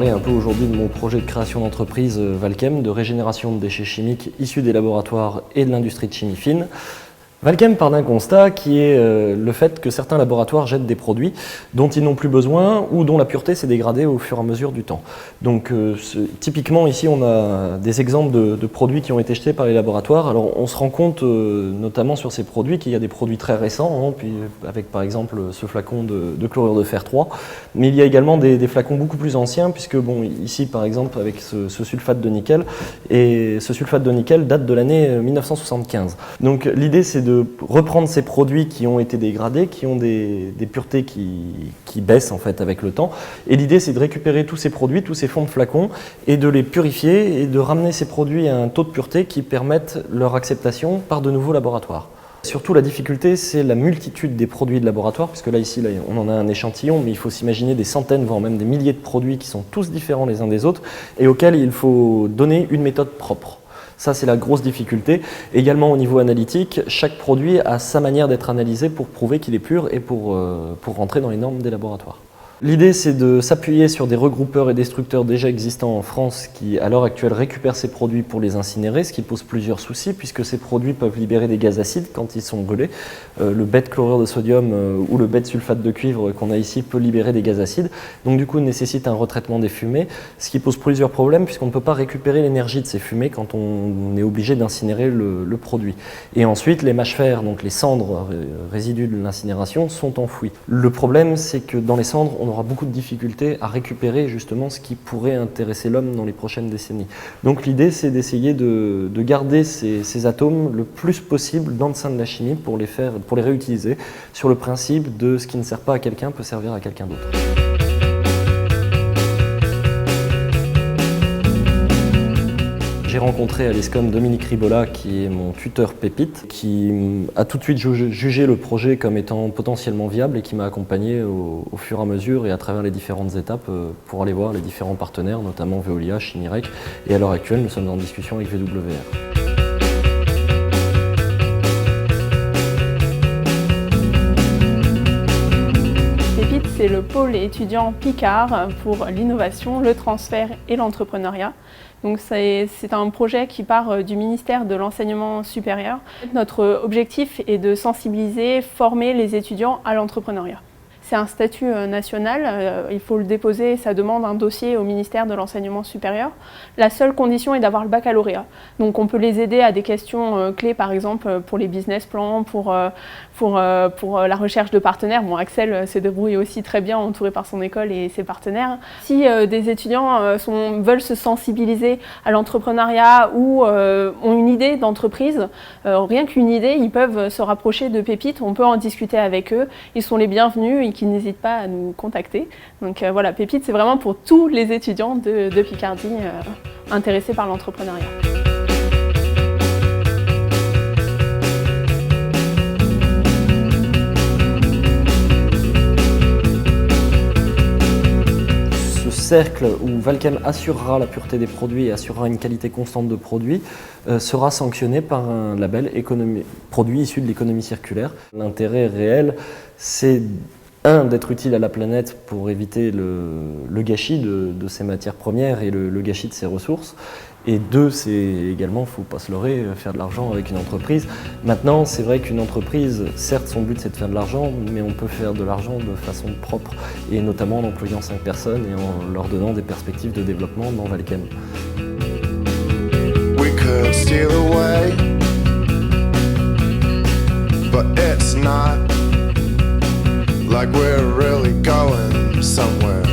parler un peu aujourd'hui de mon projet de création d'entreprise Valchem, de régénération de déchets chimiques issus des laboratoires et de l'industrie de chimie fine. Valchem part d'un constat qui est le fait que certains laboratoires jettent des produits dont ils n'ont plus besoin ou dont la pureté s'est dégradée au fur et à mesure du temps. Donc typiquement ici on a des exemples de produits qui ont été jetés par les laboratoires. Alors on se rend compte notamment sur ces produits qu'il y a des produits très récents, puis avec par exemple ce flacon de chlorure de fer 3, mais il y a également des flacons beaucoup plus anciens puisque bon, ici par exemple avec ce sulfate de nickel, et ce sulfate de nickel date de l'année 1975. Donc l'idée c'est de reprendre ces produits qui ont été dégradés, qui ont des puretés qui baissent en fait avec le temps. Et l'idée c'est de récupérer tous ces produits, tous ces fonds de flacons, et de les purifier et de ramener ces produits à un taux de pureté qui permette leur acceptation par de nouveaux laboratoires. Surtout la difficulté c'est la multitude des produits de laboratoire, puisque là on en a un échantillon, mais il faut s'imaginer des centaines, voire même des milliers de produits qui sont tous différents les uns des autres, et auxquels il faut donner une méthode propre. Ça, c'est la grosse difficulté. Également au niveau analytique, chaque produit a sa manière d'être analysé pour prouver qu'il est pur et pour rentrer dans les normes des laboratoires. L'idée, c'est de s'appuyer sur des regroupeurs et destructeurs déjà existants en France qui, à l'heure actuelle, récupèrent ces produits pour les incinérer, ce qui pose plusieurs soucis puisque ces produits peuvent libérer des gaz acides quand ils sont brûlés. Le bêta-chlorure de sodium ou le bêta-sulfate de cuivre qu'on a ici peut libérer des gaz acides, donc du coup nécessite un retraitement des fumées, ce qui pose plusieurs problèmes puisqu'on ne peut pas récupérer l'énergie de ces fumées quand on est obligé d'incinérer le produit. Et ensuite, les mâches-fer, donc les cendres résidus de l'incinération, sont enfouis. Le problème, c'est que dans les cendres, on aura beaucoup de difficultés à récupérer justement ce qui pourrait intéresser l'homme dans les prochaines décennies. Donc l'idée c'est d'essayer de garder ces atomes le plus possible dans le sein de la chimie pour les réutiliser sur le principe de ce qui ne sert pas à quelqu'un peut servir à quelqu'un d'autre. J'ai rencontré à l'ESCOM Dominique Ribola, qui est mon tuteur pépite, qui a tout de suite jugé le projet comme étant potentiellement viable et qui m'a accompagné au fur et à mesure et à travers les différentes étapes pour aller voir les différents partenaires, notamment Veolia, Chimyrec, et à l'heure actuelle nous sommes en discussion avec VWR. C'est le pôle étudiant Picard pour l'innovation, le transfert et l'entrepreneuriat. Donc c'est un projet qui part du ministère de l'Enseignement supérieur. Notre objectif est de sensibiliser, former les étudiants à l'entrepreneuriat. C'est un statut national, il faut le déposer, ça demande un dossier au ministère de l'Enseignement supérieur. La seule condition est d'avoir le baccalauréat. Donc on peut les aider à des questions clés, par exemple pour les business plans, pour la recherche de partenaires. Bon, Axel se débrouille aussi très bien, entouré par son école et ses partenaires. Si des étudiants veulent se sensibiliser à l'entrepreneuriat ou ont une idée d'entreprise, rien qu'une idée, ils peuvent se rapprocher de Pépite, on peut en discuter avec eux, ils sont les bienvenus, qui n'hésitent pas à nous contacter. Donc voilà, Pépite, c'est vraiment pour tous les étudiants de Picardie intéressés par l'entrepreneuriat. Ce cercle où Valchem assurera la pureté des produits et assurera une qualité constante de produits sera sanctionné par un label produit issu de l'économie circulaire. L'intérêt réel, c'est d'être utile à la planète pour éviter le gâchis de ces matières premières et le gâchis de ses ressources. Et deux, c'est également, il ne faut pas se leurrer, faire de l'argent avec une entreprise. Maintenant, c'est vrai qu'une entreprise, certes, son but c'est de faire de l'argent, mais on peut faire de l'argent de façon propre, et notamment en employant 5 personnes et en leur donnant des perspectives de développement dans Valchem. We could steal away, but it's not like we're really going somewhere.